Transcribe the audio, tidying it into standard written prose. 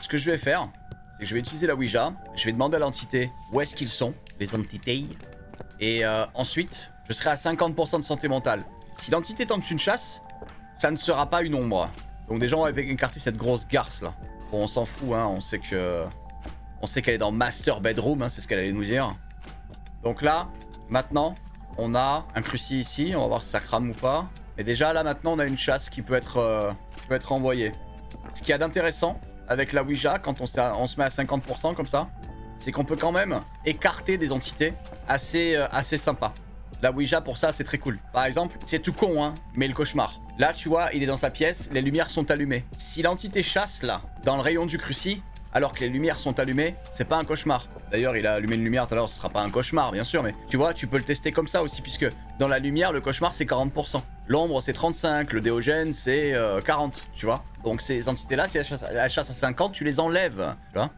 ce que je vais faire, c'est que je vais utiliser la Ouija. Je vais demander à l'entité où est-ce qu'ils sont, les entités. Et ensuite, je serai à 50% de santé mentale. Si l'entité tente une chasse, ça ne sera pas une ombre. Donc déjà, on va écarter cette grosse garce là. Bon, on s'en fout, hein. On sait qu'elle est dans Master Bedroom, hein, c'est ce qu'elle allait nous dire. Donc là, maintenant, on a un cruci ici. On va voir si ça crame ou pas. Et déjà, là, maintenant, on a une chasse qui peut être envoyée. Ce qu'il y a d'intéressant avec la Ouija, quand on se met à 50% comme ça, c'est qu'on peut quand même écarter des entités assez sympas. La Ouija, pour ça, c'est très cool. Par exemple, c'est tout con, hein, mais le cauchemar. Là, tu vois, il est dans sa pièce, les lumières sont allumées. Si l'entité chasse, là, dans le rayon du cruci, alors que les lumières sont allumées, c'est pas un cauchemar. D'ailleurs, il a allumé une lumière tout à l'heure, ce sera pas un cauchemar, bien sûr, mais tu vois, tu peux le tester comme ça aussi, puisque dans la lumière, le cauchemar, c'est 40%. L'ombre, c'est 35%, le déogène, c'est 40%, tu vois. Donc ces entités-là, si elles chassent à 50, tu les enlèves, tu vois.